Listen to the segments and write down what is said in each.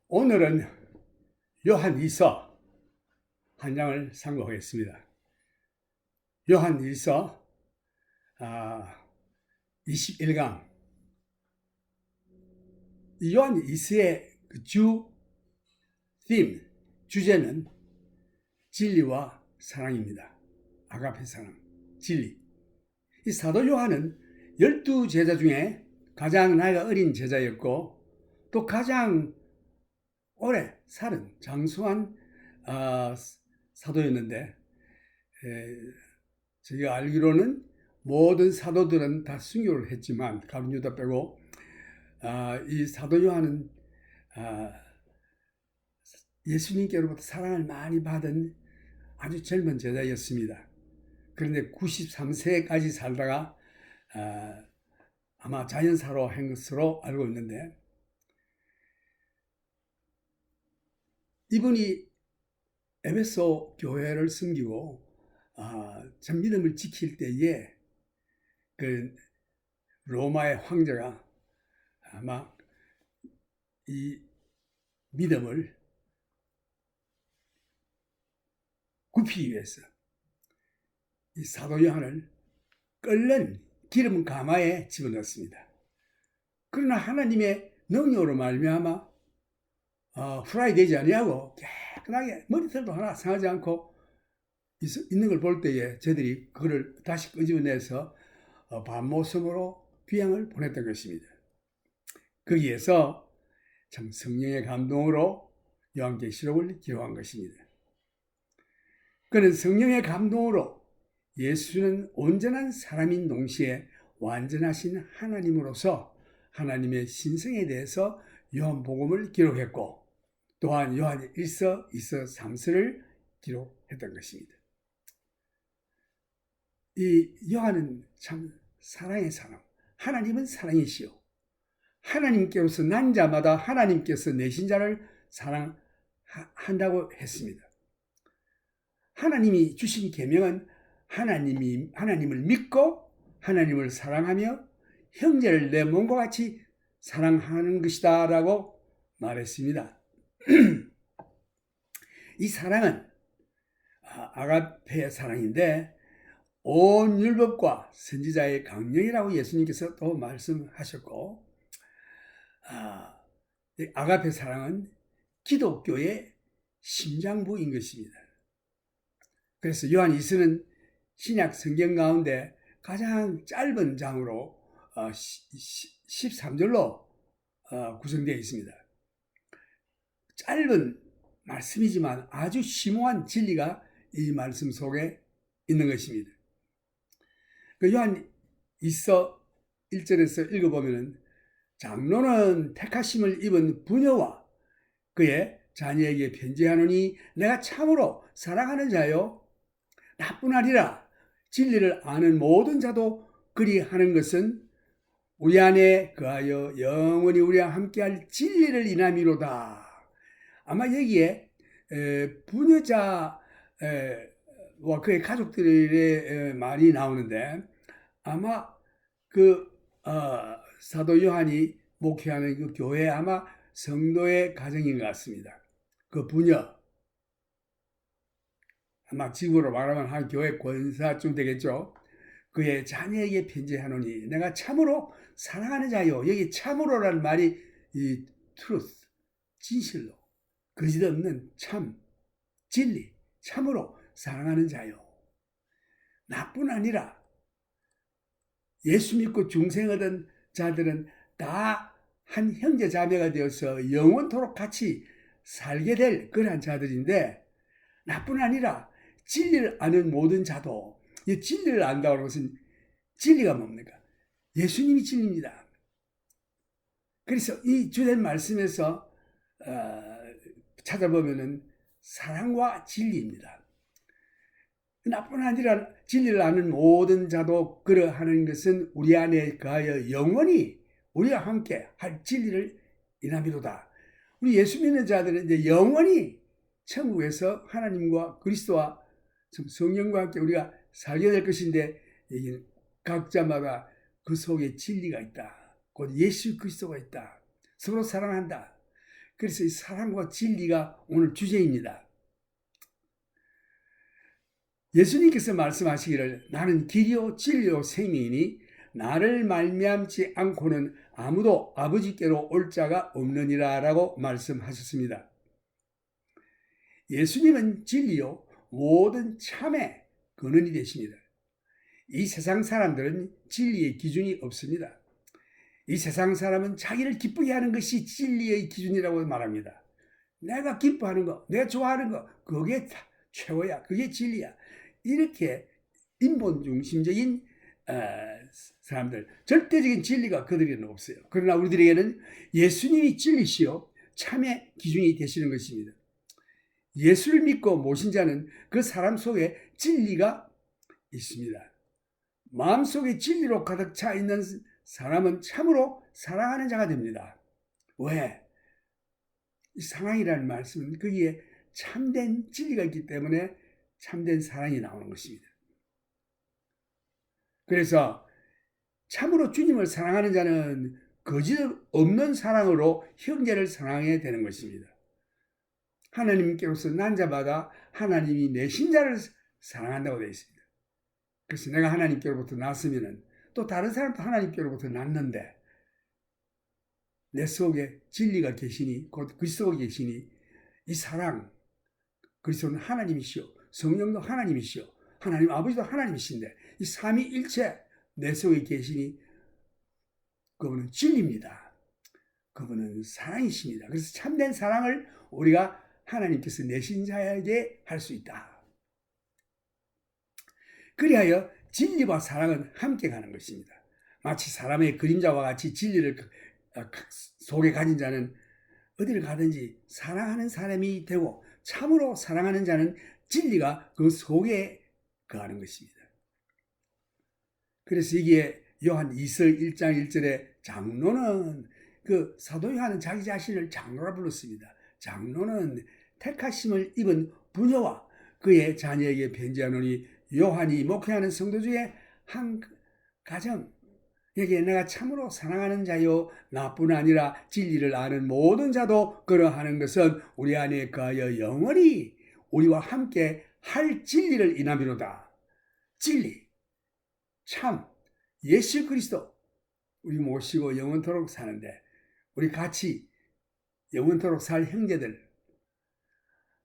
오늘은 요한일서 한 장을 상고하겠습니다. 요한일서 21강. 이 요한일서의 주제는 진리와 사랑입니다. 아가페 사랑, 진리. 이 사도 요한은 12제자 중에 가장 나이가 어린 제자였고 또 가장 오래 살은 장수한 사도였는데, 제가 알기로는 모든 사도들은 다 순교를 했지만 가룟 유다 빼고 이 사도 요한은 예수님께로부터 사랑을 많이 받은 아주 젊은 제자였습니다. 그런데 93세까지 살다가 아마 자연사로 한 것으로 알고 있는데, 이분이 에베소 교회를 섬기고 참 믿음을 지킬 때에 그 로마의 황제가 아마 이 믿음을 굽히기 위해서 이 사도 요한을 끓는 기름 가마에 집어넣습니다. 그러나 하나님의 능력으로 말미암아 후라이 되지 아니하고 깨끗하게 머리털도 하나 상하지 않고 있는 걸 볼 때에 저희들이 그걸 다시 끄집어내서 밤모섬으로 귀향을 보냈던 것입니다. 거기에서 참 성령의 감동으로 요한계시록을 기록한 것입니다. 그는 성령의 감동으로 예수는 온전한 사람인 동시에 완전하신 하나님으로서 하나님의 신성에 대해서 요한복음을 기록했고, 또한 요한 1서, 2서, 3서를 기록했던 것입니다. 이 요한은 참 사랑의 사람, 하나님은 사랑이시오. 하나님께서 난 자마다 하나님께서 내신 자를 사랑한다고 했습니다. 하나님이 주신 계명은 하나님을 믿고 하나님을 사랑하며 형제를 내 몸과 같이 사랑하는 것이다 라고 말했습니다. 이 사랑은 아가페의 사랑인데 온 율법과 선지자의 강령이라고 예수님께서 또 말씀하셨고, 아가페 사랑은 기독교의 심장부인 것입니다. 그래서 요한 2서는 신약 성경 가운데 가장 짧은 장으로 13절로 구성되어 있습니다. 짧은 말씀이지만 아주 심오한 진리가 이 말씀 속에 있는 것입니다. 그 요한 2서 1절에서 읽어보면, 장로는 택하심을 입은 부녀와 그의 자녀에게 편지하노니 내가 참으로 사랑하는 자요 나뿐 아니라 진리를 아는 모든 자도 그리하는 것은 우리 안에 그하여 영원히 우리와 함께할 진리를 인함이로다. 아마 여기에 부녀자와 그의 가족들의 말이 나오는데, 아마 그 사도 요한이 목회하는 그 교회 아마 성도의 가정인 것 같습니다. 그 부녀, 아마 지구로 말하면 한 교회 권사쯤 되겠죠. 그의 자녀에게 편지하노니 내가 참으로 사랑하는 자요. 여기 참으로라는 말이 이 truth, 진실로, 거짓 없는 참, 진리, 참으로 사랑하는 자요. 나뿐 아니라 예수 믿고 중생 얻은 자들은 다 한 형제 자매가 되어서 영원토록 같이 살게 될 그러한 자들인데, 나뿐 아니라 진리를 아는 모든 자도, 이 진리를 안다고 하는 것은 진리가 뭡니까? 예수님이 진리입니다. 그래서 이 주된 말씀에서 찾아보면은 사랑과 진리입니다. 나뿐 아니라 진리를 아는 모든 자도 그러하는 것은 우리 안에 그하여 영원히 우리와 함께 할 진리를 인함이로다. 우리 예수 믿는 자들은 이제 영원히 천국에서 하나님과 그리스도와 성령과 함께 우리가 살게 될 것인데, 각자마다 그 속에 진리가 있다. 곧 예수 그리스도가 있다. 서로 사랑한다. 그래서 이 사랑과 진리가 오늘 주제입니다. 예수님께서 말씀하시기를 나는 길이요 진리요 생명이니 나를 말미암지 않고는 아무도 아버지께로 올 자가 없느니라 라고 말씀하셨습니다. 예수님은 진리요 모든 참의 근원이 되십니다. 이 세상 사람들은 진리의 기준이 없습니다. 이 세상 사람은 자기를 기쁘게 하는 것이 진리의 기준이라고 말합니다. 내가 기뻐하는 거, 내가 좋아하는 거, 그게 최고야. 그게 진리야. 이렇게 인본 중심적인 사람들, 절대적인 진리가 그들에게는 없어요. 그러나 우리들에게는 예수님이 진리시요 참의 기준이 되시는 것입니다. 예수를 믿고 모신 자는 그 사람 속에 진리가 있습니다. 마음속에 진리로 가득 차 있는 사람은 참으로 사랑하는 자가 됩니다. 왜? 이 사랑이라는 말씀은 거기에 참된 진리가 있기 때문에 참된 사랑이 나오는 것입니다. 그래서 참으로 주님을 사랑하는 자는 거짓 없는 사랑으로 형제를 사랑해야 되는 것입니다. 하나님께로서 난 자마다 하나님이 내신 자를 사랑한다고 되어 있습니다. 그래서 내가 하나님께로부터 났으면 또 다른 사람도 하나님께로부터 났는데 내 속에 진리가 계시니 곧 그리스도가 계시니 이 사랑, 그리스도는 하나님이시오, 성령도 하나님이시오, 하나님 아버지도 하나님이신데 이 삼위일체 내 속에 계시니 그분은 진리입니다. 그분은 사랑이십니다. 그래서 참된 사랑을 우리가 하나님께서 내신 자에게 할 수 있다. 그리하여 진리와 사랑은 함께 가는 것입니다. 마치 사람의 그림자와 같이 진리를 속에 가진 자는 어디를 가든지 사랑하는 사람이 되고 참으로 사랑하는 자는 진리가 그 속에 거하는 것입니다. 그래서 이게 요한 2서 1장 1절에 장로는 그 사도 요한은 자기 자신을 장로라 불렀습니다. 장로는 택하심을 입은 부녀와 그의 자녀에게 편지하노니 요한이 목회하는 성도 중에 한 가정 여기에 내가 참으로 사랑하는 자요 나뿐 아니라 진리를 아는 모든 자도 그러하는 것은 우리 안에 거하여 영원히 우리와 함께 할 진리를 인함이로다. 진리, 참, 예수 그리스도 우리 모시고 영원토록 사는데 우리 같이 영원토록 살 형제들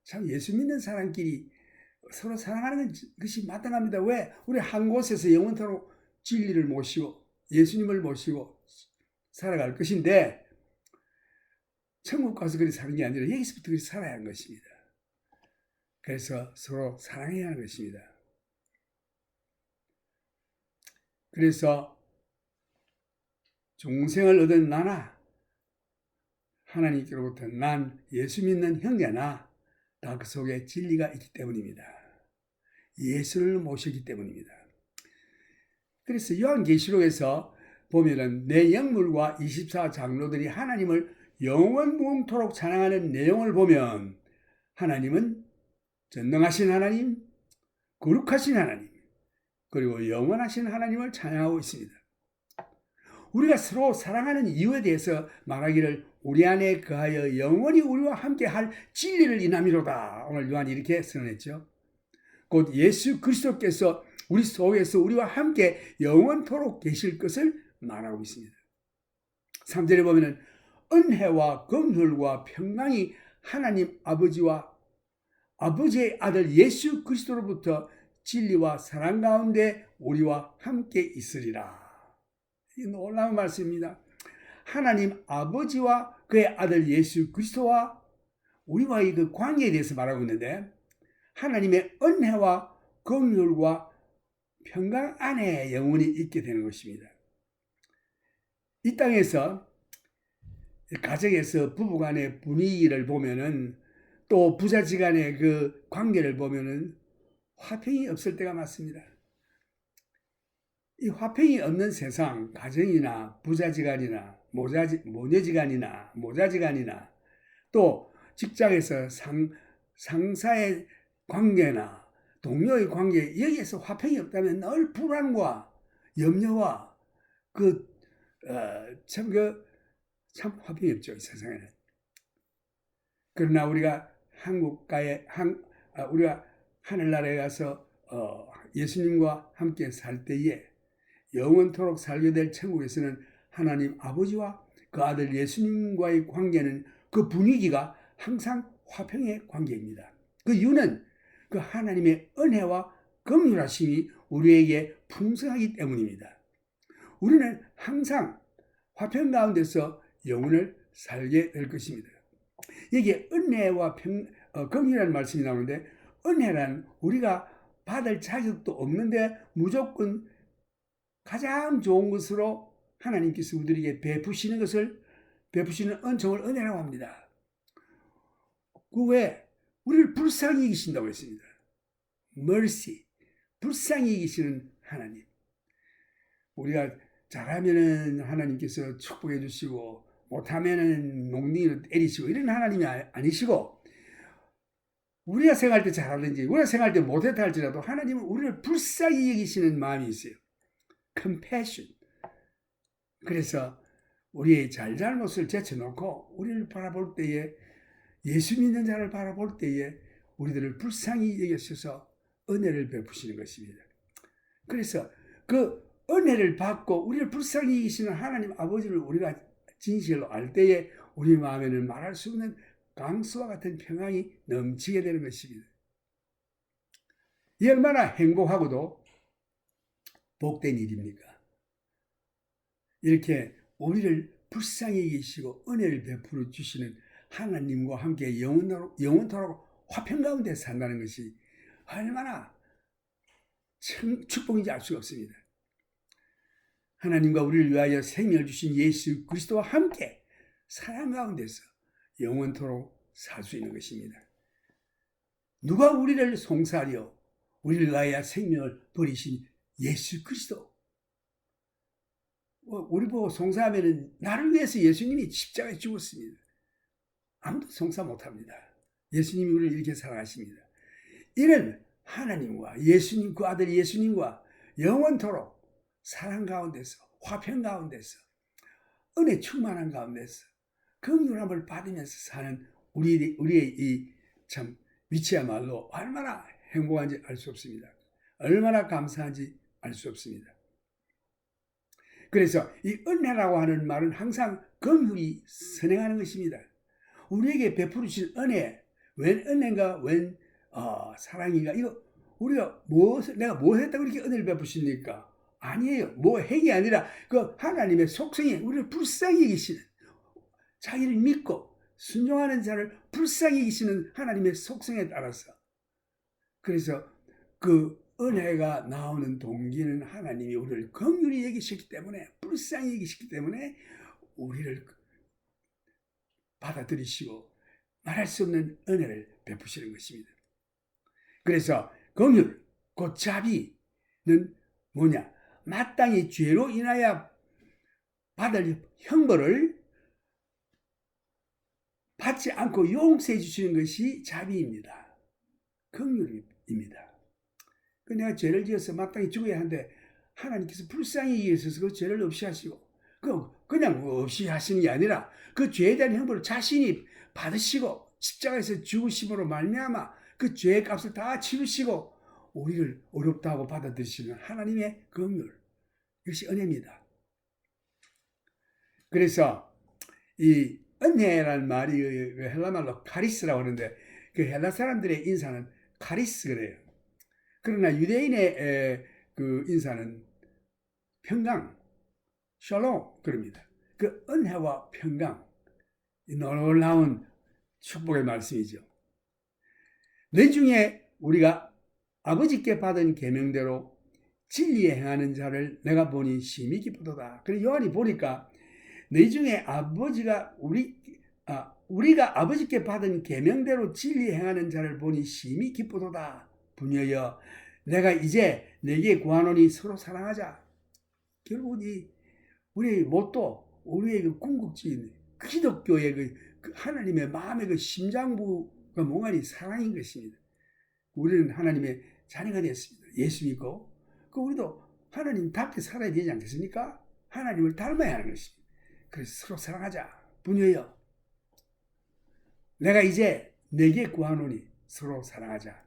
참 예수 믿는 사람끼리 서로 사랑하는 것이 마땅합니다. 왜? 우리 한 곳에서 영원토록 진리를 모시고 예수님을 모시고 살아갈 것인데 천국 가서 그렇게 사는 게 아니라 여기서부터 그렇게 살아야 하는 것입니다. 그래서 서로 사랑해야 하는 것입니다. 그래서 중생을 얻은 나나 하나님께로부터 난 예수 믿는 형제나 다 그 속에 진리가 있기 때문입니다. 예수를 모시기 때문입니다. 그래서 요한계시록에서 보면은 내 영물과 24장로들이 하나님을 영원무궁토록 찬양하는 내용을 보면 하나님은 전능하신 하나님, 거룩하신 하나님, 그리고 영원하신 하나님을 찬양하고 있습니다. 우리가 서로 사랑하는 이유에 대해서 말하기를 우리 안에 거하여 영원히 우리와 함께 할 진리를 인함이로다. 오늘 요한이 이렇게 선언했죠. 곧 예수 그리스도께서 우리 속에서 우리와 함께 영원토록 계실 것을 말하고 있습니다. 3절에 보면은 은혜와 긍휼과 평강이 하나님 아버지와 아버지의 아들 예수 그리스도로부터 진리와 사랑 가운데 우리와 함께 있으리라. 이 놀라운 말씀입니다. 하나님 아버지와 그의 아들 예수 그리스도와 우리와의 그 관계에 대해서 말하고 있는데 하나님의 은혜와 긍휼과 평강 안에 영원히 있게 되는 것입니다. 이 땅에서 가정에서 부부간의 분위기를 보면은 또 부자지간의 그 관계를 보면은 화평이 없을 때가 많습니다. 이 화평이 없는 세상, 가정이나 부자지간이나 모녀지간이나 모자지간이나 또 직장에서 상사의 관계나 동료의 관계 여기에서 화평이 없다면 늘 불안과 염려와 참 화평이 없죠, 이 세상에는. 그러나 우리가 우리가 하늘나라에 가서 예수님과 함께 살 때에 영원토록 살게 될 천국에서는 하나님 아버지와 그 아들 예수님과의 관계는 그 분위기가 항상 화평의 관계입니다. 그 이유는 그 하나님의 은혜와 긍휼하심이 우리에게 풍성하기 때문입니다. 우리는 항상 화평 가운데서 영혼을 살게 될 것입니다. 이게 은혜와 긍휼이라는 말씀이 나오는데, 은혜란 우리가 받을 자격도 없는데 무조건 가장 좋은 것으로 하나님께서 우리에게 베푸시는 은총을 은혜라고 합니다. 그 외에 우리를 불쌍히 여기신다고 했습니다. mercy, 불쌍히 여기시는 하나님. 우리가 잘하면은 하나님께서 축복해 주시고 못하면은 농둥이로 때리시고 이런 하나님이 아니시고, 우리가 생각할 때 잘하든지 우리가 생각할 때 못했다 할지라도 하나님은 우리를 불쌍히 여기시는 마음이 있어요. compassion. 그래서 우리의 잘잘못을 제쳐놓고 우리를 바라볼 때에, 예수 믿는 자를 바라볼 때에 우리들을 불쌍히 여기셔서 은혜를 베푸시는 것입니다. 그래서 그 은혜를 받고 우리를 불쌍히 여기시는 하나님 아버지를 우리가 진실로 알 때에 우리 마음에는 말할 수 없는 강수와 같은 평안이 넘치게 되는 것입니다. 이 얼마나 행복하고도 복된 일입니까? 이렇게 우리를 불쌍히 여기시고 은혜를 베풀어 주시는 하나님과 함께 영원토록 화평 가운데 산다는 것이 얼마나 축복인지 알 수가 없습니다. 하나님과 우리를 위하여 생명을 주신 예수 그리스도와 함께 사랑 가운데서 영원토록 살 수 있는 것입니다. 누가 우리를 송사하려 우리를 위하여 생명을 버리신 예수 그리스도. 우리 보고 송사하면 나를 위해서 예수님이 십자가에 죽었습니다. 아무도 송사 못합니다. 예수님이 우리를 이렇게 사랑하십니다. 이런 하나님과 예수님, 그 아들 예수님과 영원토록 사랑 가운데서, 화평 가운데서, 은혜 충만한 가운데서 긍휼함을 받으면서 사는 우리의 이 참 위치야말로 얼마나 행복한지 알 수 없습니다. 얼마나 감사한지 알 수 없습니다. 그래서 이 은혜라고 하는 말은 항상 긍휼이 선행하는 것입니다. 우리에게 베풀으신 은혜, 웬 은혜인가, 웬 사랑인가, 이거 우리가 내가 뭐 했다고 이렇게 은혜를 베푸십니까? 아니에요. 뭐 행이 아니라 그 하나님의 속성이 우리를 불쌍히 여기시는, 자기를 믿고 순종하는 자를 불쌍히 여기시는 하나님의 속성에 따라서. 그래서 그 은혜가 나오는 동기는 하나님이 우리를 긍휼히 여기시기 때문에, 불쌍히 여기시기 때문에 우리를 받아들이시고 말할 수 없는 은혜를 베푸시는 것입니다. 그래서 긍휼, 곧 자비는 뭐냐? 마땅히 죄로 인하여 받을 형벌을 받지 않고 용서해 주시는 것이 자비입니다. 긍휼입니다. 내가 죄를 지어서 마땅히 죽어야 하는데 하나님께서 불쌍히 여기셔서 그 죄를 없이 하시고, 그냥 없이 하시는 게 아니라 그 죄에 대한 형벌을 자신이 받으시고 십자가에서 죽으심으로 말미암아 그 죄의 값을 다 치르시고 우리를 어렵다 하고 받아들이시는 하나님의 긍휼, 이것이 은혜입니다. 그래서 이 은혜라는 말이 헬라말로 카리스라고 하는데, 그 헬라 사람들의 인사는 카리스 그래요. 그러나 유대인의 그 인사는 평강, 샬롬 그럽니다. 그 은혜와 평강, 놀라운 축복의 말씀이죠. 내 중에 우리가 아버지께 받은 계명대로 진리에 행하는 자를 내가 보니 심히 기쁘도다. 그래서 요한이 보니까 내 중에 우리가 아버지께 받은 계명대로 진리에 행하는 자를 보니 심히 기쁘도다. 부녀여, 내가 이제 내게 구하노니 서로 사랑하자. 결국 우리의 모토, 우리의 그 궁극적인 기독교의 그 하나님의 마음의 그 심장부가 몽환이 사랑인 것입니다. 우리는 하나님의 자녀가 되었습니다. 예수 믿고, 우리도 하나님답게 살아야 되지 않겠습니까? 하나님을 닮아야 하는 것입니다. 그래서 서로 사랑하자. 부녀여. 내가 이제 내게 구하노니 서로 사랑하자.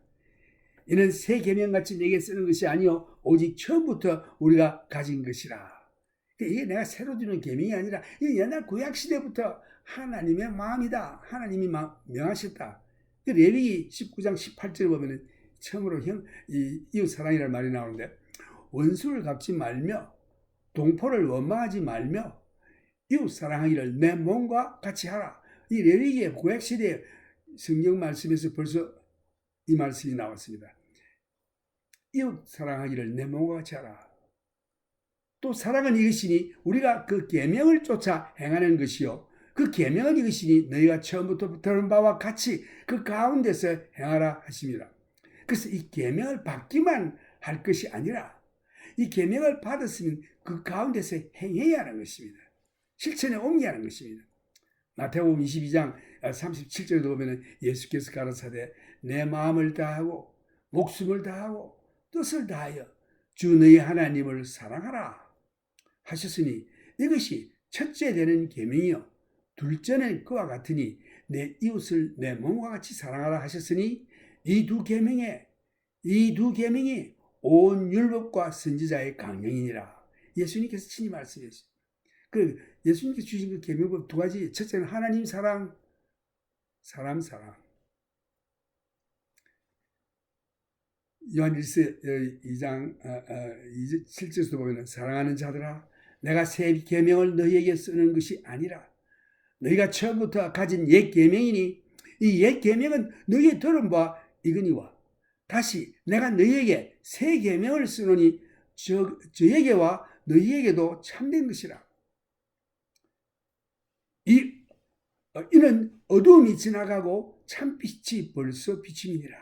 이는 새 계명같이 내게 쓰는 것이 아니요 오직 처음부터 우리가 가진 것이라. 이게 내가 새로 주는 계명이 아니라 이 옛날 구약 시대부터 하나님의 마음이다. 하나님이 명하셨다. 레위기 19장 18절에 보면은 처음으로 이웃 사랑이라는 말이 나오는데, 원수를 갚지 말며 동포를 원망하지 말며 이웃 사랑하기를 내 몸과 같이 하라. 이 레위기의 구약 시대의 성경 말씀에서 벌써 이 말씀이 나왔습니다. 이웃 사랑하기를 내 몸과 같이 하라. 또 사랑은 이것이니 우리가 그 계명을 쫓아 행하는 것이요 그 계명은 이것이니 너희가 처음부터 들은 바와 같이 그 가운데서 행하라 하십니다. 그래서 이 계명을 받기만 할 것이 아니라 이 계명을 받았으면 그 가운데서 행해야 하는 것입니다. 실천에 옮겨야 하는 것입니다. 마태복음 22장 37절에도 보면 예수께서 가라사대 내 마음을 다하고 목숨을 다하고 뜻을 다하여 주 너희 하나님을 사랑하라 하셨으니 이것이 첫째 되는 계명이요 둘째는 그와 같으니 내 이웃을 내 몸과 같이 사랑하라 하셨으니 이 두 계명이 온 율법과 선지자의 강령이니라. 예수님께서 친히 말씀하셨습니다. 그 예수님께서 주신 그 계명법 두 가지, 첫째는 하나님 사랑, 사람 사랑. 요한 2장 7절에서 보면 사랑하는 자들아 내가 새 계명을 너희에게 쓰는 것이 아니라 너희가 처음부터 가진 옛 계명이니 이 옛 계명은 너희의 들은 바 이거니와 다시 내가 너희에게 새 계명을 쓰노니 저에게와 너희에게도 참된 것이라. 이는 어두움이 지나가고 참빛이 벌써 비침이니라.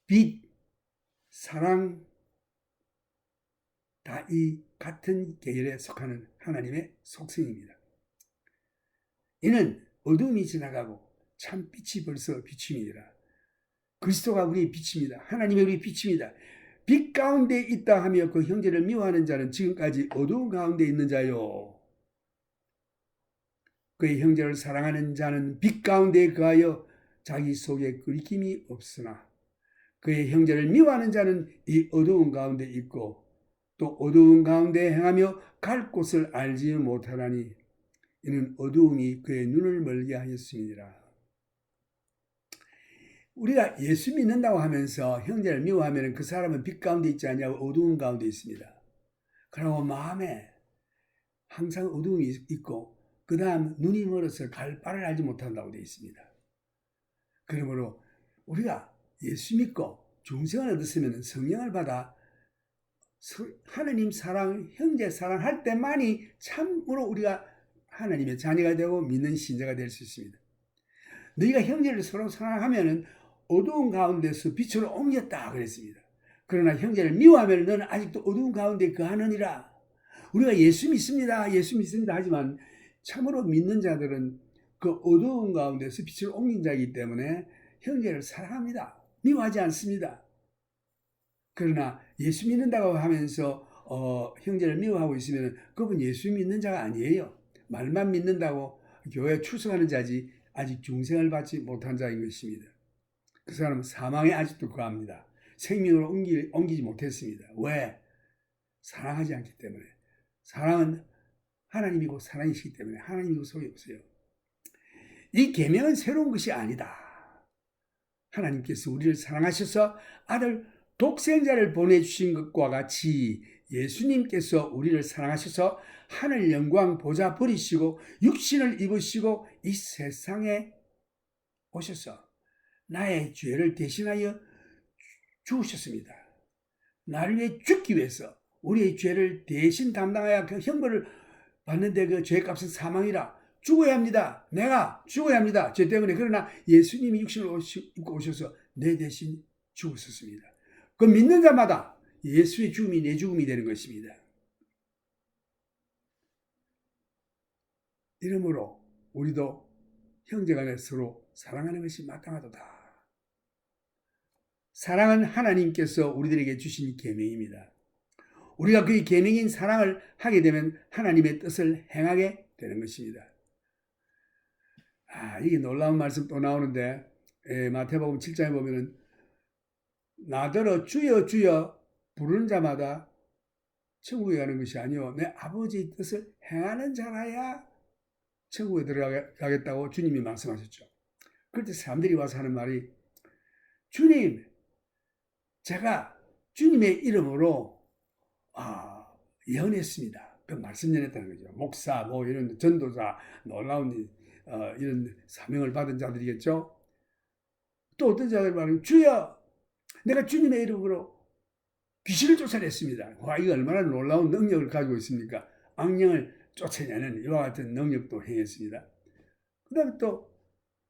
빛, 사랑 다 이 같은 계열에 속하는 하나님의 속성입니다. 이는 어두움이 지나가고 참빛이 벌써 비침이니라. 그리스도가 우리의 빛입니다. 하나님의 우리 빛입니다. 빛 가운데 있다 하며 그 형제를 미워하는 자는 지금까지 어두운 가운데 있는 자요. 그의 형제를 사랑하는 자는 빛 가운데 거하여 자기 속에 끓김이 없으나 그의 형제를 미워하는 자는 이 어두운 가운데 있고 또 어두운 가운데 행하며 갈 곳을 알지 못하나니 이는 어두움이 그의 눈을 멀게 하였음이니라. 우리가 예수 믿는다고 하면서 형제를 미워하면 그 사람은 빛 가운데 있지 않냐고 어두운 가운데 있습니다. 그리고 마음에 항상 어두움이 있고 그 다음 눈이 멀어서 갈 바를 알지 못한다고 되어 있습니다. 그러므로 우리가 예수 믿고 중생을 얻었으면 성령을 받아 하나님 사랑, 형제 사랑할 때만이 참으로 우리가 하나님의 자녀가 되고 믿는 신자가 될 수 있습니다. 너희가 형제를 서로 사랑하면 어두운 가운데서 빛으로 옮겼다 그랬습니다. 그러나 형제를 미워하면 너는 아직도 어두운 가운데 거하느니라. 우리가 예수 믿습니다 하지만 참으로 믿는 자들은 그 어두운 가운데서 빛을 옮긴 자이기 때문에 형제를 사랑합니다. 미워하지 않습니다. 그러나 예수 믿는다고 하면서 형제를 미워하고 있으면 그분 예수 믿는 자가 아니에요. 말만 믿는다고 교회에 출석하는 자지 아직 중생을 받지 못한 자인 것입니다. 그 사람은 사망에 아직도 거합니다. 생명으로 옮기지 못했습니다. 왜? 사랑하지 않기 때문에. 사랑은 하나님이고 사랑이시기 때문에 하나님이고 소용이 없어요. 이 계명은 새로운 것이 아니다. 하나님께서 우리를 사랑하셔서 아들 독생자를 보내주신 것과 같이 예수님께서 우리를 사랑하셔서 하늘 영광 보좌 버리시고 육신을 입으시고 이 세상에 오셔서 나의 죄를 대신하여 죽으셨습니다. 나를 위해 죽기 위해서 우리의 죄를 대신 담당하여 그 형벌을 받는데 그 죄값은 사망이라. 죽어야 합니다. 내가 죽어야 합니다. 죄 때문에. 그러나 예수님이 육신을 입고 오셔서 내 대신 죽으셨습니다. 그 믿는 자마다 예수의 죽음이 내 죽음이 되는 것입니다. 이러므로 우리도 형제간에 서로 사랑하는 것이 마땅하도다. 사랑은 하나님께서 우리들에게 주신 계명입니다. 우리가 그의 계명인 사랑을 하게 되면 하나님의 뜻을 행하게 되는 것입니다. 이게 놀라운 말씀 또 나오는데, 마태복음 7장에 보면은, 나더러 주여 주여 부르는 자마다 천국에 가는 것이 아니요 내 아버지의 뜻을 행하는 자라야 천국에 들어가겠다고 주님이 말씀하셨죠. 그럴 때 사람들이 와서 하는 말이, 주님, 제가 주님의 이름으로 예언했습니다. 그 말씀 전했다는 거죠. 목사, 뭐 이런 전도자, 놀라운 이런 사명을 받은 자들이겠죠. 또 어떤 자들이 말하면, 주여, 내가 주님의 이름으로 귀신을 쫓아냈습니다. 와, 이거 얼마나 놀라운 능력을 가지고 있습니까? 악령을 쫓아내는 이와 같은 능력도 행했습니다. 그 다음에 또,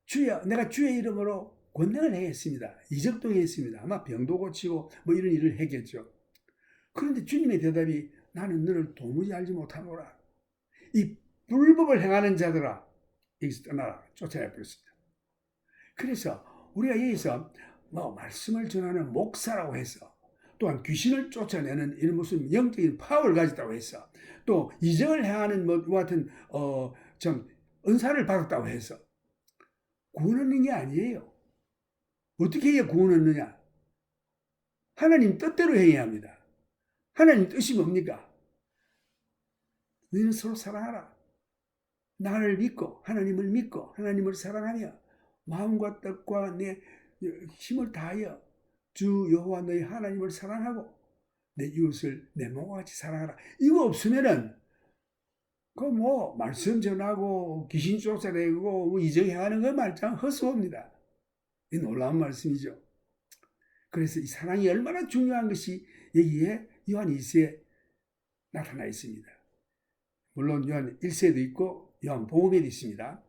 주여, 내가 주의 이름으로 권능을 행했습니다. 이적도 행했습니다. 아마 병도 고치고 뭐 이런 일을 했겠죠. 그런데 주님의 대답이, 나는 너를 도무지 알지 못하노라. 이 불법을 행하는 자들아, 여기서 떠나라. 쫓아내버렸습니다. 그래서 우리가 여기서 뭐 말씀을 전하는 목사라고 해서, 또한 귀신을 쫓아내는 이런 무슨 영적인 파워를 가졌다고 해서, 또 이적을 행하는 뭐 같은 좀 은사를 받았다고 해서 구원 얻는 게 아니에요. 어떻게 해야 구원 얻느냐? 하나님 뜻대로 행해야 합니다. 하나님 뜻이 뭡니까? 너희는 서로 사랑하라. 나를 믿고 하나님을 믿고 하나님을 사랑하며 마음과 뜻과 내 힘을 다하여 주 여호와 너희 하나님을 사랑하고 내 이웃을 내 몸과 같이 사랑하라. 이거 없으면은 그 뭐 말씀 전하고 귀신 쫓아내고 뭐 이적행하는 거 말짱 헛수고입니다. 이 놀라운 말씀이죠. 그래서 이 사랑이 얼마나 중요한 것이 여기에 요한 1세에 나타나 있습니다. 물론 요한 1세에도 있고 요한 복음에도 있습니다.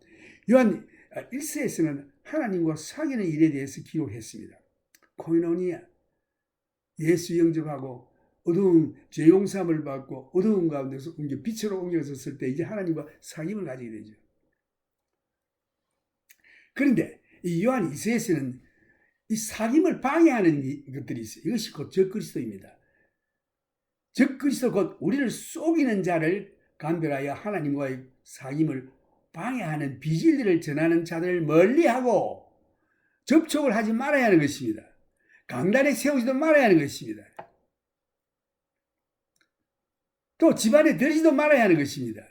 요한 1세에서는 하나님과 사귀는 일에 대해서 기록했습니다. 코이노니아, 예수 영접하고 어두운 죄 용서함을 받고 어두운 가운데서 빛으로 옮겨졌을 때 이제 하나님과 사귐을 가지게 되죠. 그런데 이 요한 2세에서는 이 사귐을 방해하는 것들이 있어요. 이것이 곧 적그리스도입니다. 적그리스도 곧 우리를 속이는 자를 감별하여 하나님과의 사귐을 방해하는 비진리를 전하는 자들을 멀리하고 접촉을 하지 말아야 하는 것입니다. 강단에 세우지도 말아야 하는 것입니다. 또 집안에 들이지도 말아야 하는 것입니다.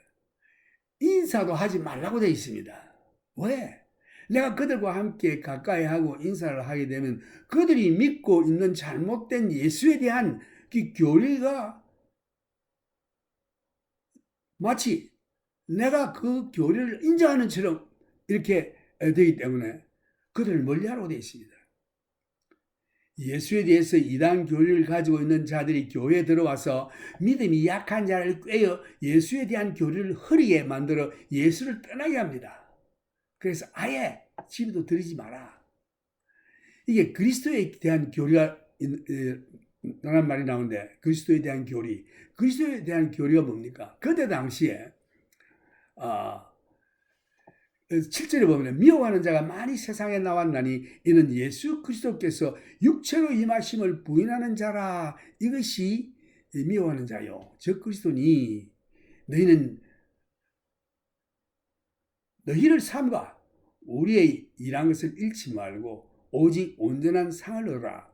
인사도 하지 말라고 되어 있습니다. 왜? 내가 그들과 함께 가까이 하고 인사를 하게 되면 그들이 믿고 있는 잘못된 예수에 대한 그 교리가 마치 내가 그 교리를 인정하는 처럼 이렇게 되기 때문에 그들을 멀리하라고 되어 있습니다. 예수에 대해서 이단 교리를 가지고 있는 자들이 교회에 들어와서 믿음이 약한 자를 꿰어 예수에 대한 교리를 흐리게 만들어 예수를 떠나게 합니다. 그래서 아예 집에도 들이지 마라. 이게 그리스도에 대한 교리가 라는 말이 나오는데, 그리스도에 대한 교리. 그리스도에 대한 교리가 뭡니까? 그때 당시에 7절에 보면 미워하는 자가 많이 세상에 나왔나니 이는 예수 그리스도께서 육체로 임하심을 부인하는 자라. 이것이 미워하는 자요. 즉 그리스도니 너희는 너희를 삼가 우리의 일한 것을 잃지 말고 오직 온전한 상을 얻어라.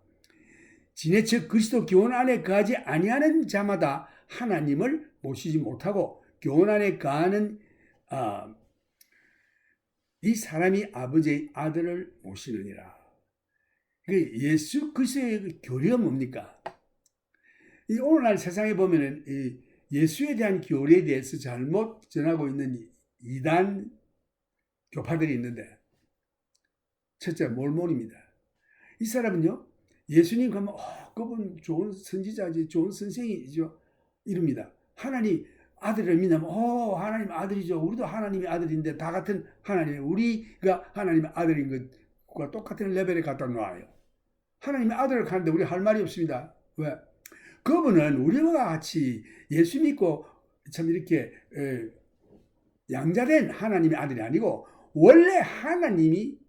지네쳐 그리스도 교훈 안에 거하지 아니하는 자마다 하나님을 모시지 못하고 교훈 안에 거하는 이 사람이 아버지의 아들을 모시느니라. 예수 그리스도의 교리가 뭡니까? 오늘날 세상에 보면은 예수에 대한 교리에 대해서 잘못 전하고 있는 이단 교파들이 있는데, 첫째 몰몬입니다. 이 사람은요, 예수님 가면 그분 좋은 선지자지, 좋은 선생이죠, 이럽니다. 하나님 아들을 믿으면 하나님 아들이죠. 우리도 하나님의 아들인데 다 같은 하나님, 우리가 하나님의 아들인 것과 똑같은 레벨에 갖다 놔요. 하나님의 아들을 가는데 우리 할 말이 없습니다. 왜? 그분은 우리와 같이 예수 믿고 참 이렇게 양자된 하나님의 아들이 아니고 원래 하나님의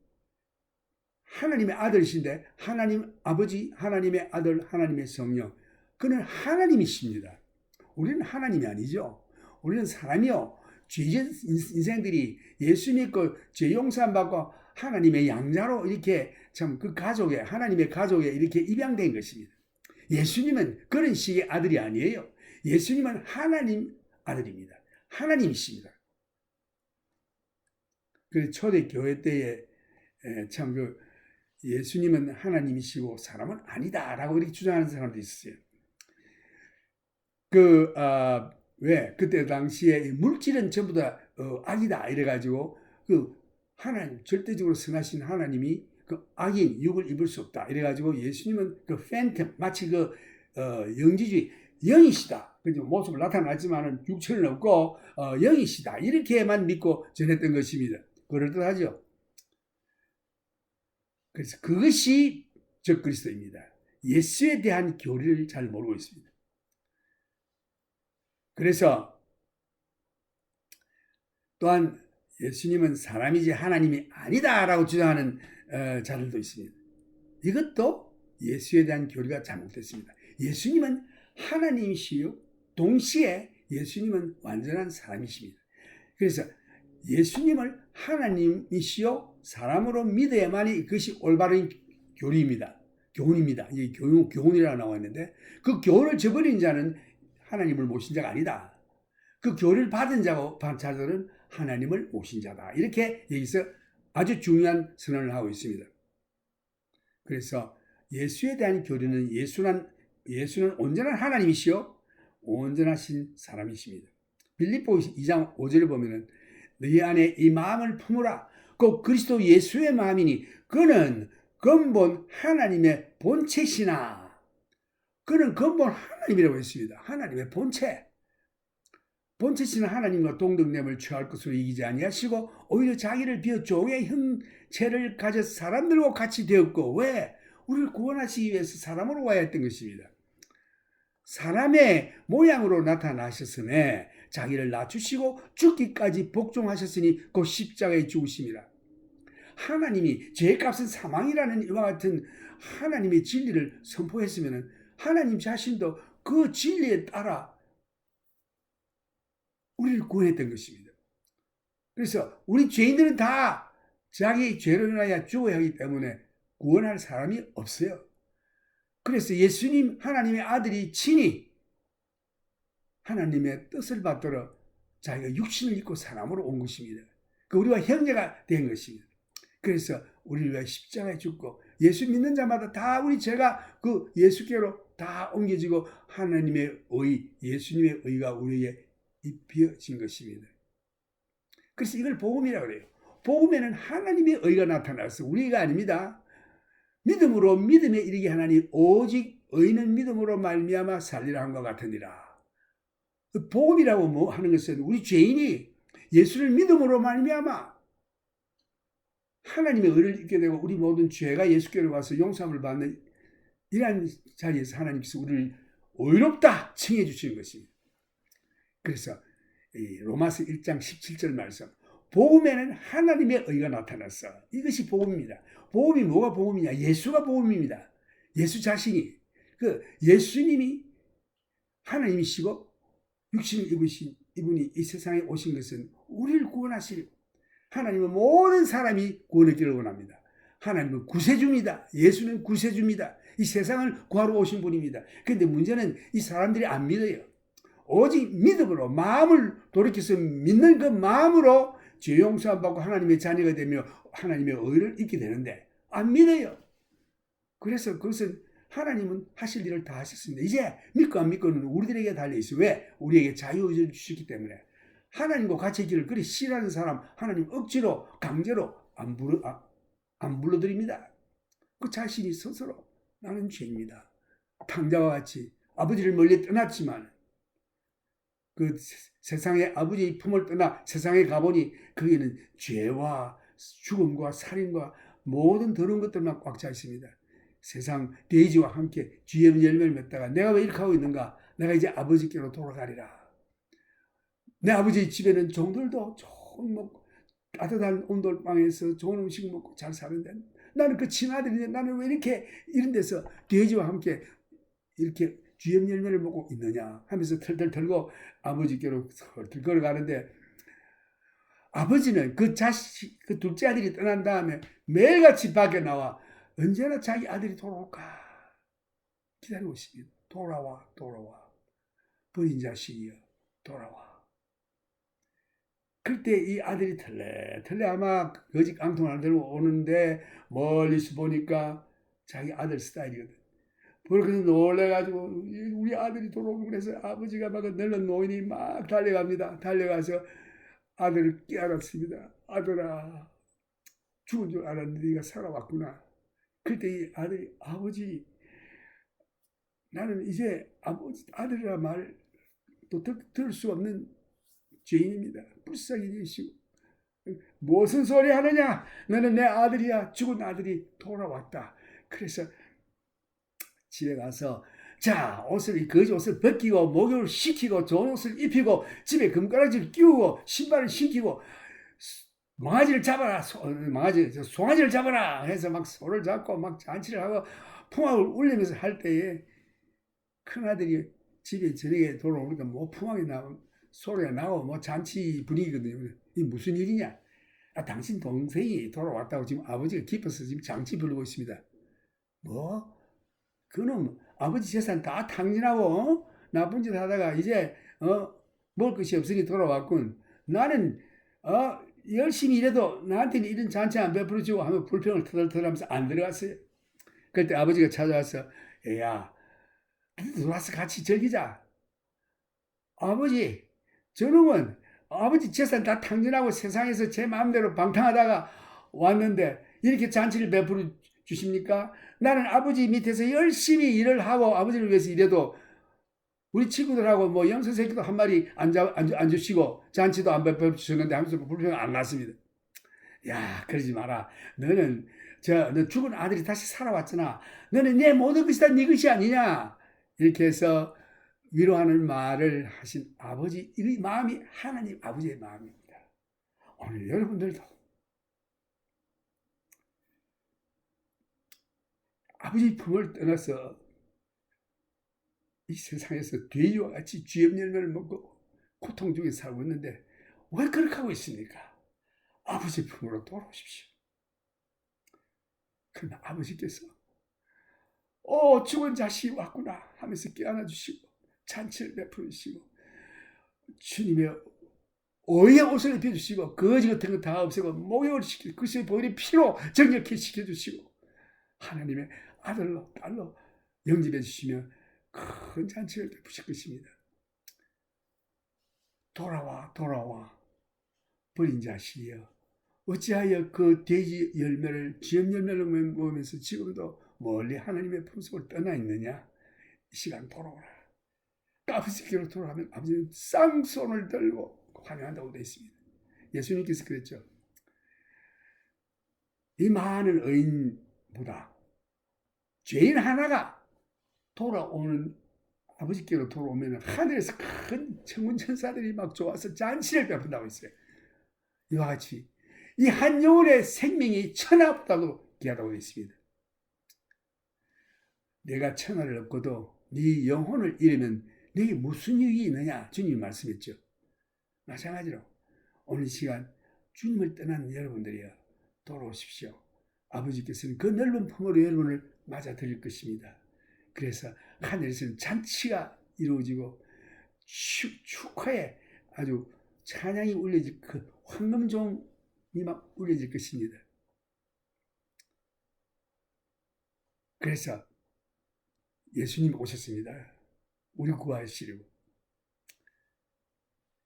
아들이신데 하나님 아버지, 하나님의 아들, 하나님의 성령, 그는 하나님이십니다. 우리는 하나님이 아니죠. 우리는 사람이요. 죄진 인생들이 예수 믿고 죄 용서함 받고 하나님의 양자로 이렇게 참 그 가족에 하나님의 가족에 이렇게 입양된 것입니다. 예수님은 그런 식의 아들이 아니에요. 예수님은 하나님 아들입니다. 하나님이십니다. 그래서 초대 교회 때에 참 그 예수님은 하나님이시고 사람은 아니다라고 이렇게 주장하는 사람도 있었어요. 왜 그때 당시에 물질은 전부 다 악이다 이래가지고 그 하나님 절대적으로 선하신 하나님이 그 악인 육을 입을 수 없다 이래가지고 예수님은 그 팬텀 마치 그 영지주의 영이시다. 그죠? 모습을 나타났지만은 육체는 없고 영이시다 이렇게만 믿고 전했던 것입니다. 그럴듯하죠. 그래서 그것이 적그리스도입니다. 예수에 대한 교리를 잘 모르고 있습니다. 그래서 또한 예수님은 사람이지 하나님이 아니다라고 주장하는 자들도 있습니다. 이것도 예수에 대한 교리가 잘못됐습니다. 예수님은 하나님이시요 동시에 예수님은 완전한 사람이십니다. 그래서 예수님을 하나님이시요 사람으로 믿어야만이 그것이 올바른 교리입니다. 교훈입니다. 이 교훈이라고 나와 있는데 그 교훈을 저버린 자는 하나님을 모신 자가 아니다. 그 교리를 받은 자들은 하나님을 모신 자다. 이렇게 여기서 아주 중요한 선언을 하고 있습니다. 그래서 예수에 대한 교리는 예수는 온전한 하나님이시요 온전하신 사람이십니다. 빌립보 2장 5절을 보면은 너희 안에 이 마음을 품으라. 꼭 그리스도 예수의 마음이니 그는 근본 하나님의 본체시나. 그는 근본 하나님이라고 했습니다. 하나님의 본체. 본체시는 하나님과 동등됨을 취할 것으로 이기지 아니하시고 오히려 자기를 비어 종의 형체를 가져 사람들과 같이 되었고 왜? 우리를 구원하시기 위해서 사람으로 와야 했던 것입니다. 사람의 모양으로 나타나셨으니 자기를 낮추시고 죽기까지 복종하셨으니 곧 십자가에 죽으심이라. 하나님이 죄값은 사망이라는 이와 같은 하나님의 진리를 선포했으면 하나님 자신도 그 진리에 따라 우리를 구원했던 것입니다. 그래서 우리 죄인들은 다 자기 죄로 인하여 죽어야 하기 때문에 구원할 사람이 없어요. 그래서 예수님 하나님의 아들이 친히 하나님의 뜻을 받들어 자기가 육신을 입고 사람으로 온 것입니다. 그 우리와 형제가 된 것입니다. 그래서 우리를 위해 십자가에 죽고 예수 믿는 자마다 다 우리 죄가 그 예수께로 다 옮겨지고 하나님의 의, 예수님의 의가 우리에게 입혀진 것입니다. 그래서 이걸 복음이라고 그래요. 복음에는 하나님의 의가 나타나서 우리가 아닙니다. 믿음으로 믿음에 이르게 하나니 오직 의는 믿음으로 말미암아 살리라 한 것 같으니라. 복음이라고 하는 것은 우리 죄인이 예수를 믿음으로 말미암아 하나님의 의를 입게 되고 우리 모든 죄가 예수께로 와서 용서함을 받는 이러한 자리에서 하나님께서 우리를 의롭다 칭해 주시는 것입니다. 그래서 로마서 1장 17절 말씀 복음에는 하나님의 의가 나타났어. 이것이 복음입니다. 복음이 뭐가 복음이냐? 예수가 복음입니다. 예수 자신이 그 예수님이 하나님이시고 육신을 입으신 이분이 이 세상에 오신 것은 우리를 구원하시려 하나님은 모든 사람이 구원을 얻기를 원합니다. 하나님은 구세주입니다. 예수는 구세주입니다. 이 세상을 구하러 오신 분입니다. 그런데 문제는 이 사람들이 안 믿어요. 오직 믿음으로 마음을 돌이켜서 믿는 그 마음으로 죄 용서함 받고 하나님의 자녀가 되며 하나님의 의를 입게 되는데 안 믿어요. 그래서 그것은 하나님은 하실 일을 다 하셨습니다. 이제 믿고 안 믿고는 우리들에게 달려있어요. 왜? 우리에게 자유의지를 주셨기 때문에. 하나님과 같이 길을 그리 싫어하는 사람 하나님 억지로 강제로 안 불러드립니다. 그 자신이 스스로 나는 죄입니다. 탕자와 같이 아버지를 멀리 떠났지만 그 세상의 아버지의 품을 떠나 세상에 가보니 거기는 죄와 죽음과 살인과 모든 더러운 것들만 꽉 차 있습니다. 세상 돼지와 함께 쥐의 열매를 맺다가 내가 왜 이렇게 하고 있는가? 내가 이제 아버지께로 돌아가리라. 내 아버지 집에는 종들도 좋은 먹고 따뜻한 온돌방에서 좋은 음식 먹고 잘 사는데 나는 그 친아들인데 나는 왜 이렇게 이런 데서 돼지와 함께 이렇게 쥐의 열매를 먹고 있느냐 하면서 털털 털고 아버지께로 털털 걸어가는데 아버지는 그 자식, 그 둘째 아들이 떠난 다음에 매일같이 밖에 나와 언제나 자기 아들이 돌아올까 기다리고 있습니다. 돌아와, 돌아와. 버린 자식이여, 돌아와. 그때 이 아들이 털레 아마 거지 깡통을 들고 오는데 멀리서 보니까 자기 아들 스타일이거든. 그래서 놀래가지고 우리 아들이 돌아오고 그래서 아버지가 막 늙은 노인이 막 달려갑니다. 달려가서 아들을 깨알았습니다. 아들아, 죽은 줄 알았는데 네가 살아왔구나. 그때 이 아들이 아버지, 나는 이제 아버지 아들이라 말도 들을 수 없는 죄인입니다. 불쌍히 여기시고 무슨 소리 하느냐? 너는 내 아들이야. 죽은 아들이 돌아왔다. 그래서 집에 가서 자, 옷을 거지 옷을 벗기고 목욕을 시키고 좋은 옷을 입히고 집에 금가락지를 끼우고 신발을 신기고 망아지를 잡아라. 송아지를 잡아라 해서 막 소를 잡고 막 잔치를 하고 풍악을 울리면서 할 때에 큰아들이 집에 저녁에 돌아오니까 뭐 풍악이 나고 소리가 나고 뭐 잔치 분위기거든요. 이 무슨 일이냐? 아, 당신 동생이 돌아왔다고 지금 아버지가 기뻐서 지금 잔치 부르고 있습니다. 뭐? 그놈 아버지 재산 다 탕진하고 나쁜 짓 하다가 이제 먹을 것이 없으니 돌아왔군. 나는 열심히 일해도 나한테는 이런 잔치 안 베풀어주고 하면 불평을 터덜터덜하면서 안 들어갔어요. 그때 아버지가 찾아와서 야, 들어와서 같이 즐기자. 아버지, 저놈은 아버지 재산 다 탕진하고 세상에서 제 마음대로 방탕하다가 왔는데 이렇게 잔치를 베풀어 주십니까? 나는 아버지 밑에서 열심히 일을 하고 아버지를 위해서 일해도 우리 친구들하고 뭐 영서 새끼도 한 마리 안 주시고 잔치도 안 베풀어 주셨는데 하면서 불평 안 났습니다. 야, 그러지 마라. 너 죽은 아들이 다시 살아왔잖아. 너는 내 모든 것이 다 네 것이 아니냐? 이렇게 해서 위로하는 말을 하신 아버지, 이 마음이 하나님 아버지의 마음입니다. 오늘 여러분들도 아버지 품을 떠나서 이 세상에서 돼지와 같이 쥐염 열매를 먹고 고통 중에 살고 있는데 왜 그렇게 하고 있습니까? 아버지 품으로 돌아오십시오. 그러나 아버지께서 죽은 자식이 왔구나 하면서 깨어나 주시고 잔치를 베풀어 주시고 주님의 의의 옷을 입혀주시고 거지 같은 거 다 없애고 목욕을 시키고 그리스도의 보혈의 피로 정결케 시켜주시고 하나님의 아들로 딸로 영접해 주시며 큰 잔치를 베푸실 것입니다. 돌아와 버린 자식이여 어찌하여 그 돼지 열매를 쥐염 열매를 먹으면서 지금도 멀리 하나님의 품속을 떠나 있느냐. 이 시간 돌아오라. 아버지께로 돌아가면 아버지는 쌍손을 들고 환영한다고 되어 있습니다. 예수님께서 그랬죠. 이 많은 의인보다 죄인 하나가 돌아오는 아버지께로 돌아오면 하늘에서 큰 천군 천사들이 막 좋아서 잔치를 베푼다고 했어요. 이와 같이 이 한 영혼의 생명이 천하보다도 귀하다고 되어 있습니다. 내가 천하를 얻고도 네 영혼을 잃으면 내게 무슨 유익이 있느냐 주님이 말씀했죠. 마찬가지로 오늘 시간 주님을 떠난 여러분들이여 돌아오십시오. 아버지께서는 그 넓은 품으로 여러분을 맞아들일 것입니다. 그래서 하늘에서는 잔치가 이루어지고 축하에 아주 찬양이 울려질 그 황금종이 막 울려질 것입니다. 그래서 예수님 오셨습니다. 우리 구하시려고.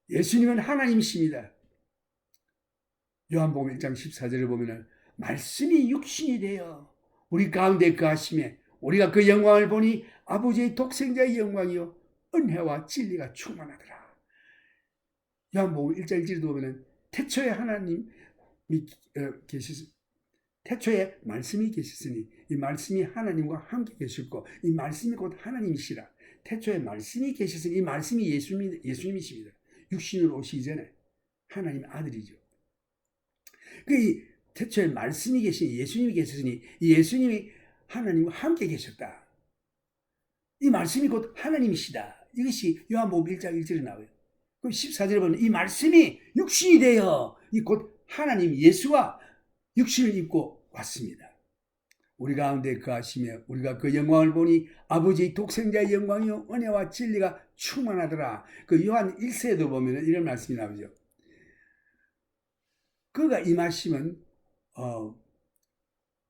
예수님은 하나님이십니다. 요한복음 1장 14절을 보면 말씀이 육신이 되어 우리 가운데 거하심에 우리가 그 영광을 보니 아버지의 독생자의 영광이요 은혜와 진리가 충만하더라. 요한복음 1장 1절도 보면 태초에 하나님이 태초에 말씀이 계셨으니 이 말씀이 하나님과 함께 계셨고 이 말씀이 곧 하나님이시라. 태초에 말씀이 계셨으니 이 말씀이 예수님이십니다. 육신으로 오시기 전에 하나님 아들이죠. 그 태초에 말씀이 계시니 예수님이 계셨으니 이 예수님이 하나님과 함께 계셨다. 이 말씀이 곧 하나님이시다. 이것이 요한복음 1장 1절에 나와요. 그럼 14절에 보면 이 말씀이 육신이 되어 이 곧 하나님 예수가 육신을 입고 왔습니다. 우리 가운데 거하시며 우리가 그 영광을 보니 아버지의 독생자의 영광이요 은혜와 진리가 충만하더라. 그 요한 1세에도 보면 이런 말씀이 나오죠. 그가 임하심은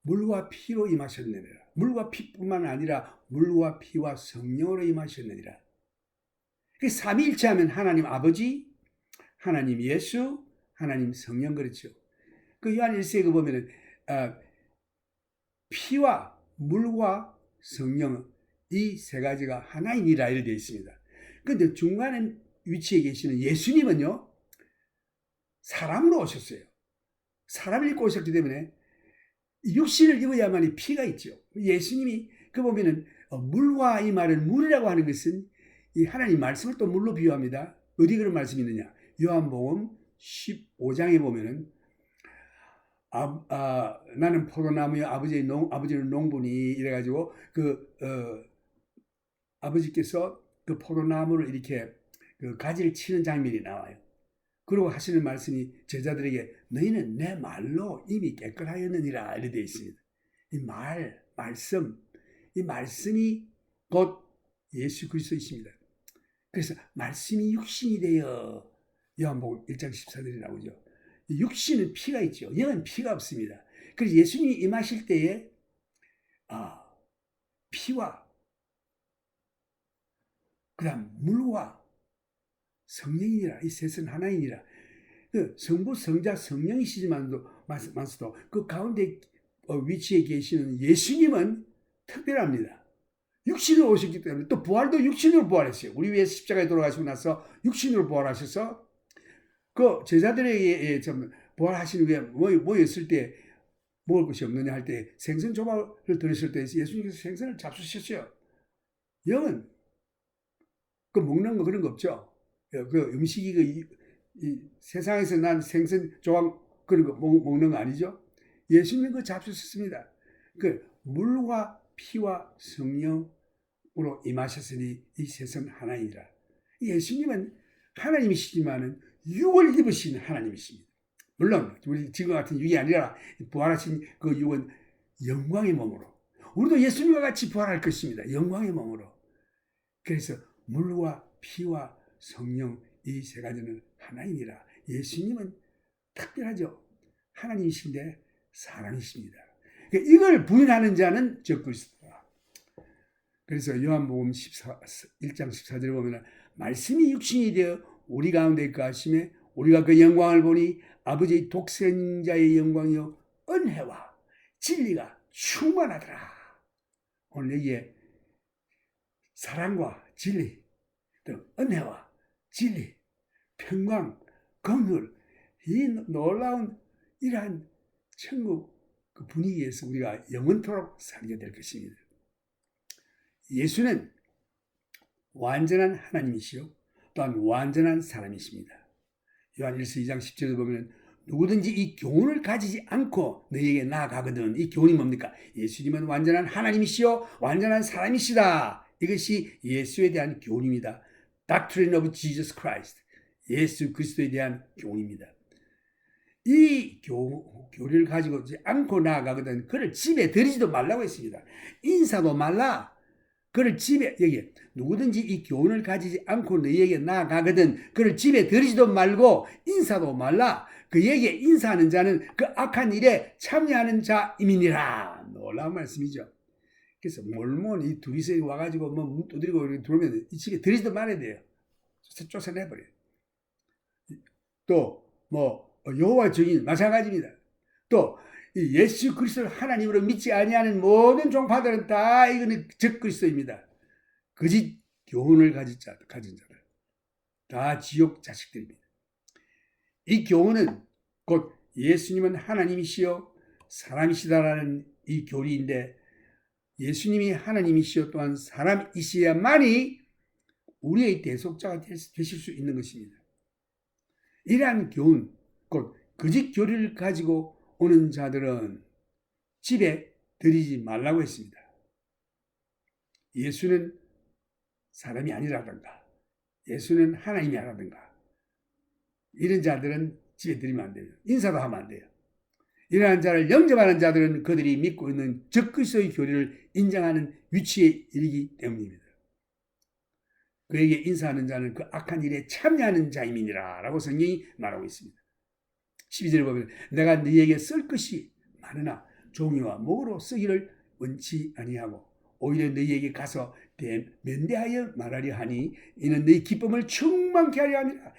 물과 피로 임하셨느니라. 물과 피뿐만 아니라 물과 피와 성령으로 임하셨느니라. 삼위일체하면 하나님 아버지, 하나님 예수, 하나님 성령 그렇죠. 그 요한 1세에 보면은 피와 물과 성령 이 세 가지가 하나이니라 이렇게 되어 있습니다. 그런데 중간에 위치에 계시는 예수님은요 사람으로 오셨어요. 사람을 입고 오셨기 때문에 육신을 입어야만이 피가 있죠. 예수님이 그 보면은 물과 이 말은 물이라고 하는 것은 이 하나님 말씀을 또 물로 비유합니다. 어디 그런 말씀이 있느냐? 요한복음 15장에 보면은 나는 포도나무요 아버지는 농부니 이래가지고 아버지께서 그 포도나무를 이렇게 그 가지를 치는 장면이 나와요. 그리고 하시는 말씀이 제자들에게 너희는 내 말로 이미 깨끗하였느니라 이렇게 되어 있습니다. 이 말씀, 이 말씀이 곧 예수 그리스도이십니다. 그래서 말씀이 육신이 되어 요한복음 1장 14절이 나오죠. 육신은 피가 있죠. 영은 피가 없습니다. 그래서 예수님이 임하실 때에 피와 그다음 물과 성령이니라. 이 셋은 하나이니라. 그 성부, 성자, 성령이시지만도 그 가운데 위치에 계시는 예수님은 특별합니다. 육신으로 오셨기 때문에 또 부활도 육신으로 부활했어요. 우리 위해서 십자가에 돌아가시고 나서 육신으로 부활하셔서 그 제자들에게 부활하신 후에 모였을 때 먹을 것이 없느냐 할 때 생선 조각을 들으실 때 예수님께서 생선을 잡수셨어요. 영은 그 먹는 거 그런 거 없죠. 그 음식이 이 세상에서 난 생선 조각 그런 거 먹는 거 아니죠. 예수님은 그 잡수셨습니다. 그 물과 피와 성령으로 임하셨으니 이 셋은 하나이니라. 예수님은 하나님이시지만은 육을 입으신 하나님이십니다. 물론 우리 지금 같은 육이 아니라 부활하신 그 육은 영광의 몸으로 우리도 예수님과 같이 부활할 것입니다. 영광의 몸으로. 그래서 물과 피와 성령 이 세 가지는 하나이니라. 예수님은 특별하죠. 하나님이신데 사람이십니다. 이걸 부인하는 자는 적그리스도다. 그래서 요한복음 1장 14절에 보면 말씀이 육신이 되어 우리 가운데 거하심에 우리가 그 영광을 보니 아버지의 독생자의 영광이요 은혜와 진리가 충만하더라. 오늘 여기에 사랑과 진리, 또 은혜와 진리, 평강, 긍휼 이 놀라운 이러한 천국 그 분위기에서 우리가 영원토록 살게 될 것입니다. 예수는 완전한 하나님이시요 또한 완전한 사람이십니다. 요한 1서 2장 10절에 보면 누구든지 이 교훈을 가지지 않고 너희에게 나아가거든. 이 교훈이 뭡니까? 예수님은 완전한 하나님이시요 완전한 사람이시다. 이것이 예수에 대한 교훈입니다. Doctrine of Jesus Christ. 예수 그리스도에 대한 교훈입니다. 이 교리를 가지고 않고 나아가거든. 그를 집에 들이지도 말라고 했습니다. 인사도 말라. 그를 집에 여기 누구든지 이 교훈을 가지지 않고 너희에게 나아가거든 그를 집에 들이지도 말고 인사도 말라. 그에게 인사하는 자는 그 악한 일에 참여하는 자임이니라. 놀라운 말씀이죠. 그래서 몰몬 이 둘이서 와가지고 문 두드리고 들어오면 이 집에 들이지도 말아야 돼요. 쫓아내버려요. 또 여호와 증인 마찬가지입니다. 또 예수 그리스도를 하나님으로 믿지 아니하는 모든 종파들은 다 이거는 적그리스도입니다. 거짓 교훈을 가진 자들 다 지옥 자식들입니다. 이 교훈은 곧 예수님은 하나님이시요 사람이시다라는 이 교리인데 예수님이 하나님이시요 또한 사람이시야만이 우리의 대속자가 되실 수 있는 것입니다. 이러한 교훈 곧 거짓 교리를 가지고 오는 자들은 집에 들이지 말라고 했습니다. 예수는 사람이 아니라든가 예수는 하나님이 아니라든가 이런 자들은 집에 들이면 안 돼요. 인사도 하면 안 돼요. 이러한 자를 영접하는 자들은 그들이 믿고 있는 적그리스도의 교리를 인정하는 위치에 이르기 때문입니다. 그에게 인사하는 자는 그 악한 일에 참여하는 자임이니라 라고 성경이 말하고 있습니다. 12절에 보면 내가 너희에게 쓸 것이 많으나 종이와 목으로 쓰기를 원치 아니하고 오히려 너희에게 가서 면대하여 말하려 하니 이는 너희 기쁨을 충만케 하려 합니다.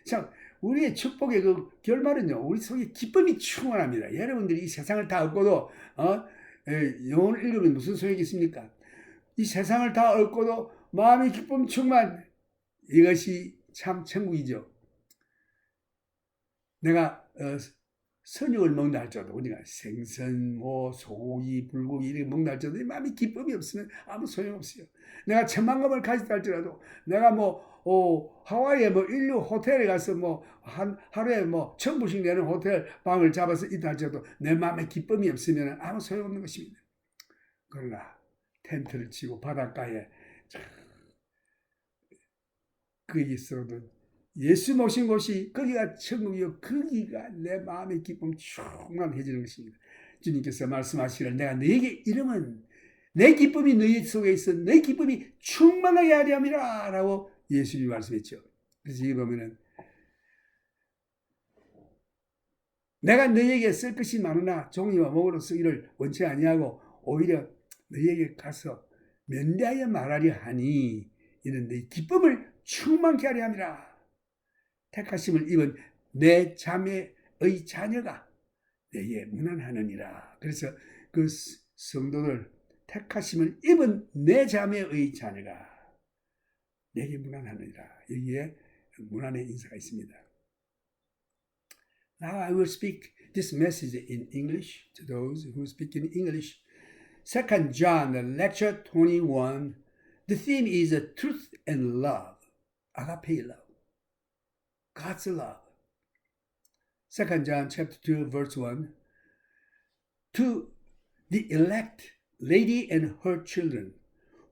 참 우리의 축복의 그 결말은요, 우리 속에 기쁨이 충만합니다. 여러분들이 이 세상을 다 얻고도 영혼을 읽으면 무슨 소용이 있습니까? 이 세상을 다 얻고도 마음의 기쁨 충만, 이것이 참 천국이죠. 내가 선육을 먹는다 할지라도 우리가 생선, 소고기, 불고기 이렇게 먹는다 할지라도 마음에 기쁨이 없으면 아무 소용없어요. 내가 천만금을 가졌다 할지라도 내가 하와이에 인류 호텔에 가서 하루에 1,000불씩 내는 호텔 방을 잡아서 있다 할지라도 내 마음에 기쁨이 없으면 아무 소용없는 것입니다. 그러나 텐트를 치고 바닷가에 거기서도 예수 모신 곳이 거기가 천국이요 거기가 내 마음의 기쁨 충만해지는 것입니다. 주님께서 말씀하시기를 내가 너에게 이르면 내 기쁨이 너희 속에 있어 내 기쁨이 충만하게 하려 함이라 라고 예수님이 말씀했죠. 그래서 여기 보면은 내가 너희에게 쓸 것이 많으나 종이와 목으로 쓰기를 원치 아니하고 오히려 너희에게 가서 면대하여 말하려 하니 이는 너희 기쁨을 충만케 하려 함이라. 택하심을 입은 내 자매의 자녀가 내게 문안하느니라. 그래서 그 성도들 택하심을 입은 내 자매의 자녀가 내게 문안하느니라. 여기에 문안의 인사가 있습니다. Now I will speak this message in English to those who speak in English. 2 John, lecture 21. The theme is truth and love. Agape love. God's love. 2 John chapter 2 verse 1. To the elect lady and her children,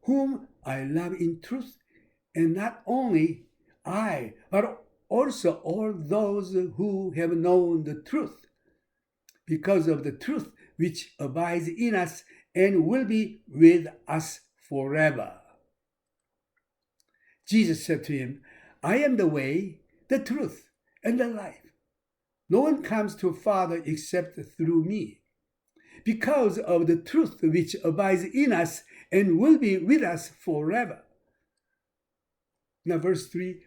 whom I love in truth, and not only I, but also all those who have known the truth, because of the truth which abides in us and will be with us forever. Jesus said to him, I am the way, the truth, and the life. No one comes to Father except through me. Because of the truth which abides in us and will be with us forever. Now verse 3,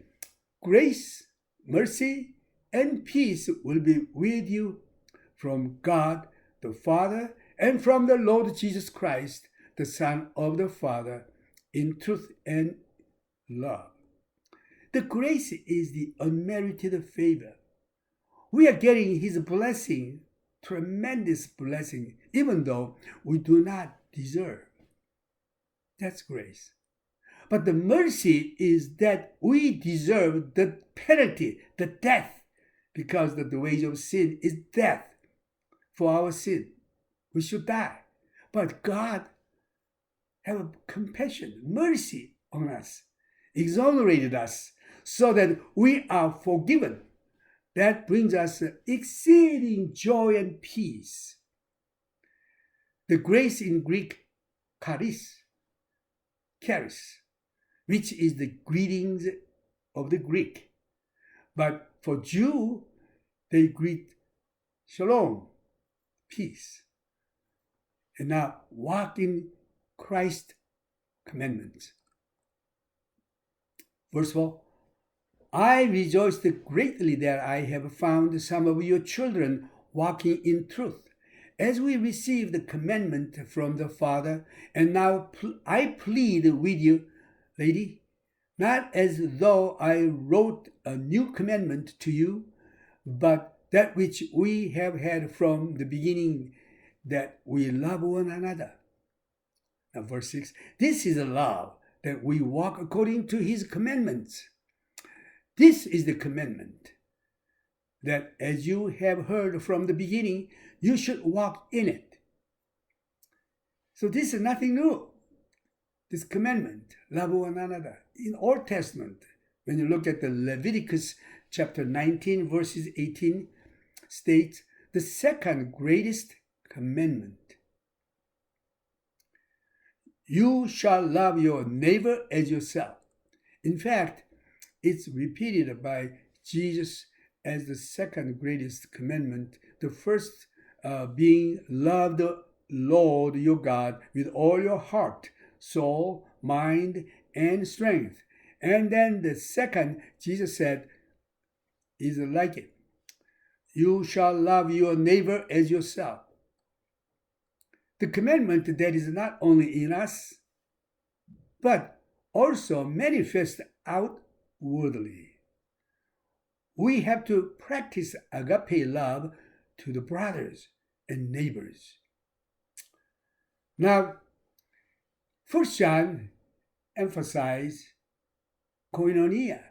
grace, mercy, and peace will be with you from God the Father and from the Lord Jesus Christ, the Son of the Father, in truth and love. The grace is the unmerited favor. We are getting His blessing, tremendous blessing, even though we do not deserve. That's grace. But the mercy is that we deserve the penalty, the death, because the wage of sin is death. For our sin, we should die. But God have compassion, mercy on us, exonerated us, so that we are forgiven. That brings us exceeding joy and peace. The grace in Greek, charis, which is the greetings of the Greek. But for Jew, they greet shalom, peace. And now walk in Christ's commandments. Verse 4, I rejoiced greatly that I have found some of your children walking in truth, as we receive the commandment from the Father. And now I plead with you, lady, not as though I wrote a new commandment to you, but that which we have had from the beginning, that we love one another. Now verse 6, this is a love, that we walk according to His commandments. This is the commandment, that as you have heard from the beginning, you should walk in it. So this is nothing new. This commandment, love one another. In Old Testament, when you look at the Leviticus chapter 19, verses 18 states the second greatest commandment. You shall love your neighbor as yourself. In fact, it's repeated by Jesus as the second greatest commandment, the first being love the Lord your God with all your heart, soul, mind, and strength. And then the second, Jesus said, is like it. You shall love your neighbor as yourself. The commandment that is not only in us, but also manifest outwardly. We have to practice agape love to the brothers and neighbors. Now, 1 John emphasizes koinonia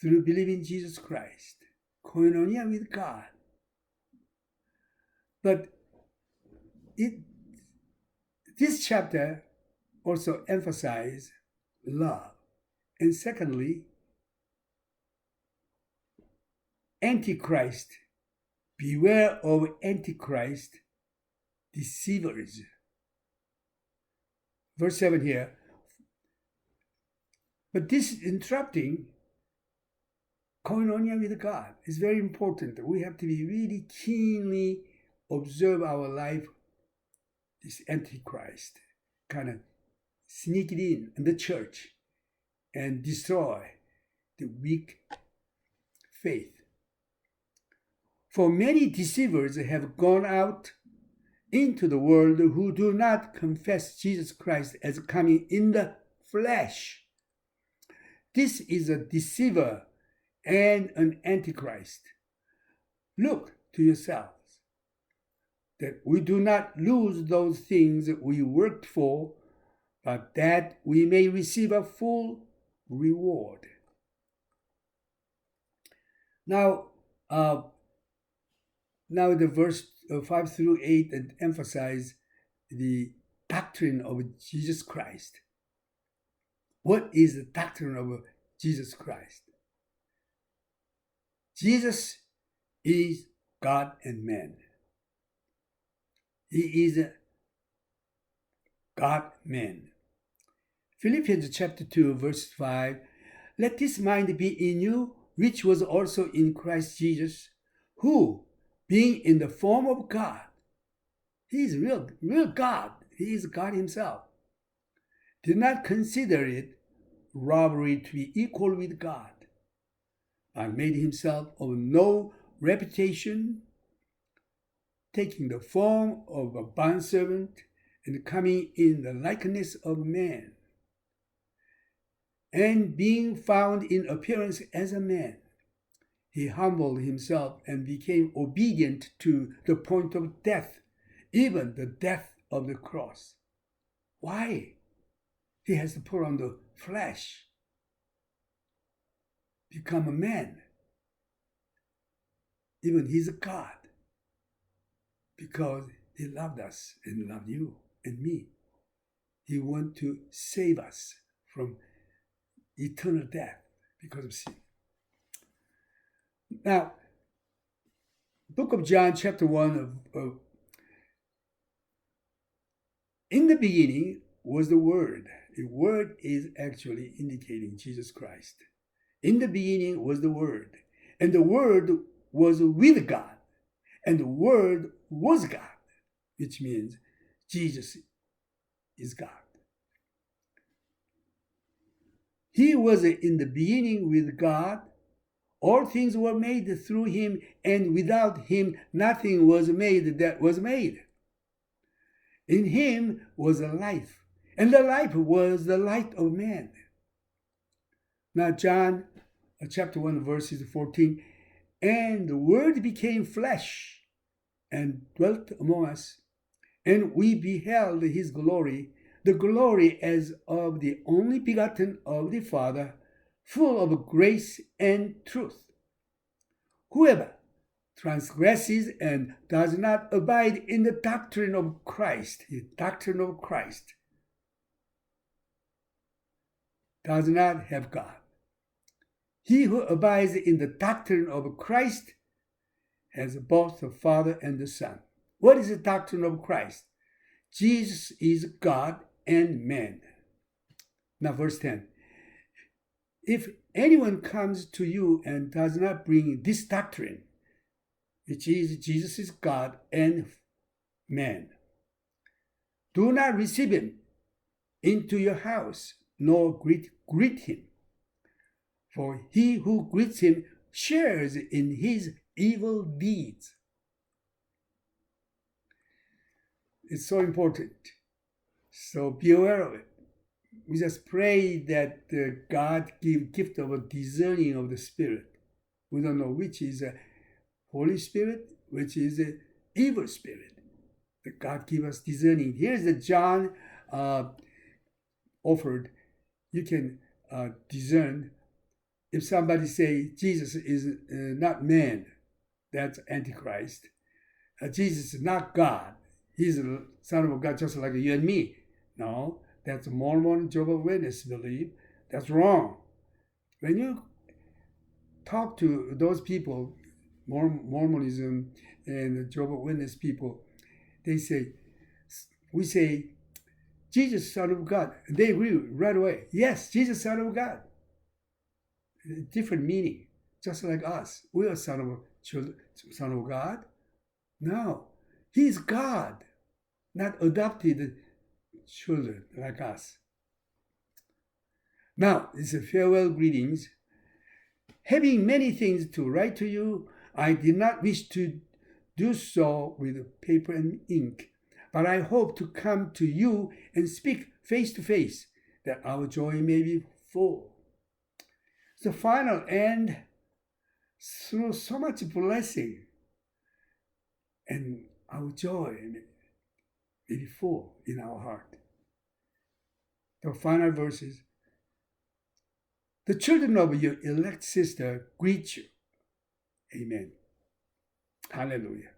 through believing Jesus Christ, koinonia with God. But this chapter also emphasizes love. And secondly, Antichrist. Beware of Antichrist deceivers. Verse 7 here. But this interrupting koinonia with God is very important. We have to be really keenly observe our life. This Antichrist kind of sneak it in the church and destroy the weak faith. For many deceivers have gone out into the world who do not confess Jesus Christ as coming in the flesh. This is a deceiver and an antichrist. Look to yourselves that we do not lose those things we worked for, but that we may receive a full reward. Now the verse 5 through 8 emphasize the doctrine of Jesus Christ. What is the doctrine of Jesus Christ? Jesus is God and man. He is God-man. Philippians chapter 2, verse 5, let this mind be in you, which was also in Christ Jesus, who, being in the form of God, he is real God, he is God himself, did not consider it robbery to be equal with God, but made himself of no reputation, taking the form of a bondservant and coming in the likeness of man. And being found in appearance as a man, he humbled himself and became obedient to the point of death, even the death of the cross. Why? He has to put on the flesh, become a man. Even he's a God, because he loved us and loved you and me. He wants to save us from eternal death because of sin. Now, book of John, chapter 1, in the beginning was the Word. The Word is actually indicating Jesus Christ. In the beginning was the Word, and the Word was with God, and the Word was God, which means Jesus is God. He was in the beginning with God. All things were made through him, and without him nothing was made that was made. In him was a life, and the life was the light of man. Now John chapter 1 verses 14, and the Word became flesh and dwelt among us, and we beheld his glory, the glory as of the only begotten of the Father, full of grace and truth. Whoever transgresses and does not abide in the doctrine of Christ, does not have God. He who abides in the doctrine of Christ has both the Father and the Son. What is the doctrine of Christ? Jesus is God and man. Now, verse 10. If anyone comes to you and does not bring this doctrine, which is Jesus is God and man, do not receive him into your house, nor greet him. For he who greets him shares in his evil deeds. It's so important. So be aware of it. We just pray that God give gift of a discerning of the Spirit. We don't know which is a Holy Spirit, which is an evil spirit. That God give us discerning. Here's the John offered. You can discern. If somebody say Jesus is not man, that's Antichrist. Jesus is not God. He's the Son of God, just like you and me. No, that's Mormon, Jehovah's Witness believe. That's wrong. When you talk to those people, Mormonism and Jehovah's Witness people, they say, we say, Jesus, Son of God. They agree right away. Yes, Jesus, Son of God. Different meaning, just like us. We are son of God. No, he's God, not adopted children like us. Now, it's a farewell greetings. Having many things to write to you, I did not wish to do so with paper and ink, but I hope to come to you and speak face to face, that our joy may be full. The final end through so much blessing, and our joy may be full in our heart. The final verses. The children of your elect sister greet you. Amen. Hallelujah.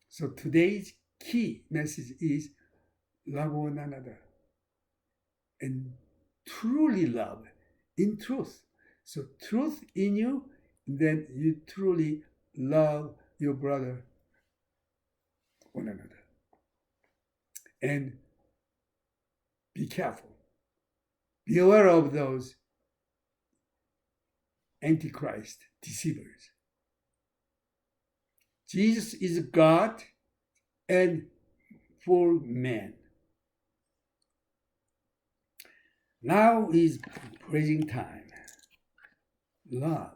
So today's key message is love one another and truly love in truth. So truth in you, then you truly love your brother, one another. And be careful. Be aware of those Antichrist deceivers. Jesus is God and full man. Now is praising time. Love.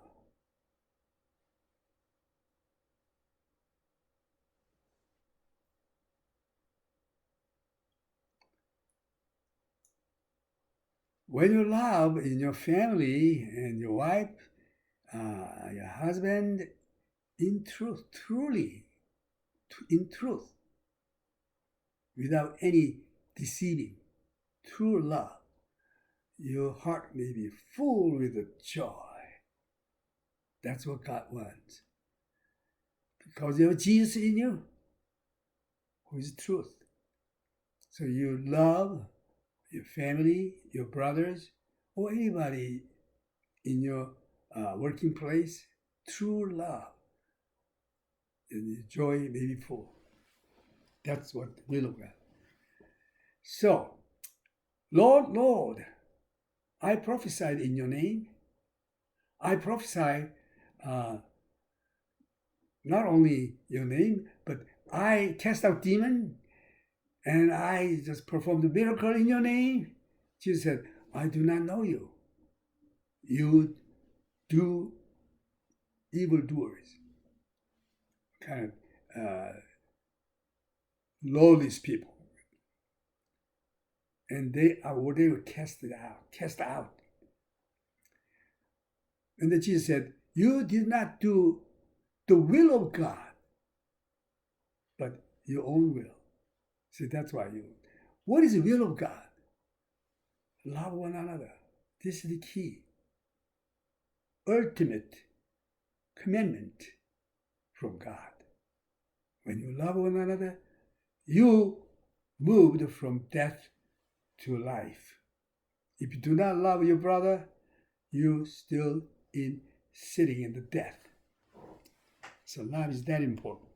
When you love in your family and your wife, your husband, in truth, truly, in truth, without any deceiving, true love, your heart may be full with joy. That's what God wants. Because you have Jesus in you, who is truth. So you love your family, your brothers, or anybody in your working place, true love. And your joy may be full. That's what the will of God. So, Lord, Lord, I prophesied in your name. I prophesied not only your name, but I cast out demon and I just performed a miracle in your name. Jesus said, I do not know you. You do evildoers. Kind of lawless people. And they were cast out. And then Jesus said, you did not do the will of God, but your own will. So that's why what is the will of God? Love one another. This is the key. Ultimate commandment from God. When you love one another, you moved from death to life. If you do not love your brother, you still in sitting in the death. So love is that important.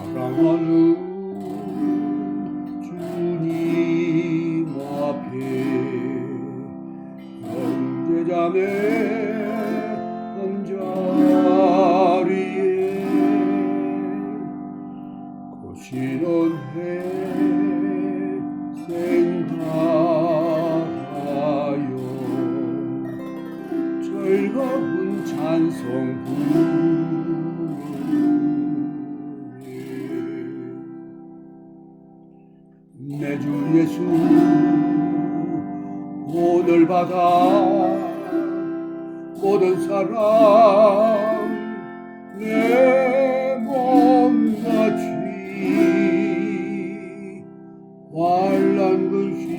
사랑하는 주님 앞에 형제자매 한자리에 고시는 해 생각하여 즐거운 찬송 내 주 예수 본을 받아 모든 사랑 내 몸같이 환난 근심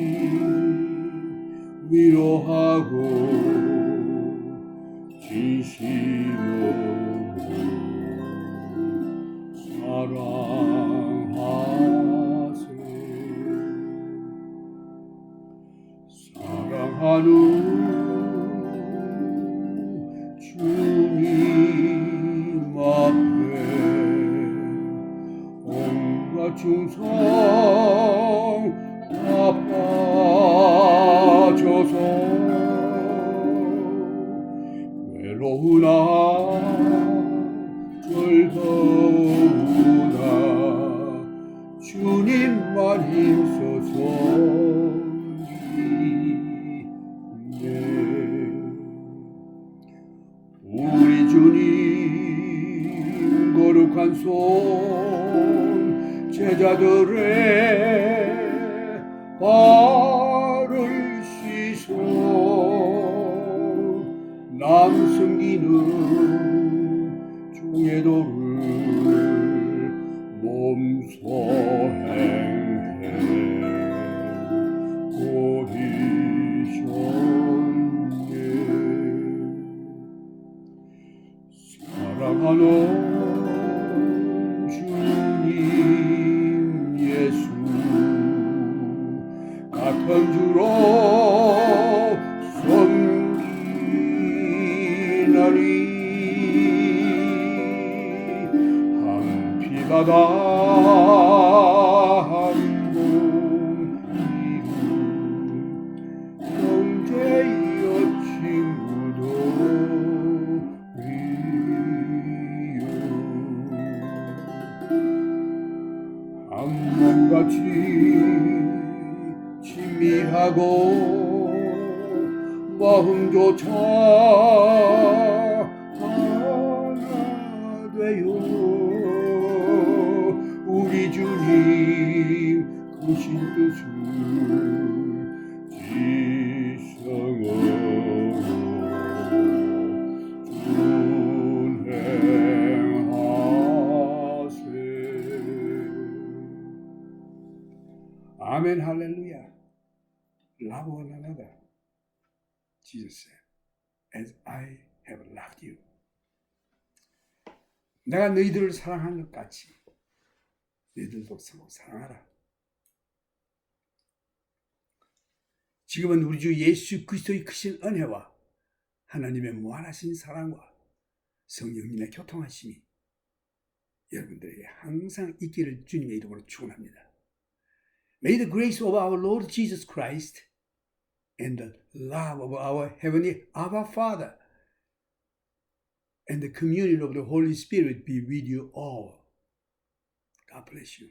위로하고 진심으로 사랑하세. 사랑하는 주님 앞에 온갖 충성 다 바쳐서 외로우나 즐거우나 주님만 힘써서 우리 주님 거룩한 손 제자들의 발을 씻어 남 숨기는 종의 도를 몸소 행해 보리셨네. 사랑하는 주님 예수 같은 주로 섬기나니 한 피바다 한 몸 이룬 형제여 친구도 한 몸같이 친밀하고 마음조차 하나 되어 우리 주님 크신 뜻을 지성으로 준행하세. 아멘 할렐루야. Love one another. Jesus said, as I have loved you. 내가 너희들을 사랑한 것 같이 너희들도 서로 사랑하라. 지금은 우리 주 예수 그리스도의 크신 은혜와 하나님의 무한하신 사랑과 성령님의 교통하심이 여러분들에게 항상 있기를 주님의 이름으로 축원합니다. May the grace of our Lord Jesus Christ and the love of our heavenly Abba Father and the communion of the Holy Spirit be with you all. God bless you.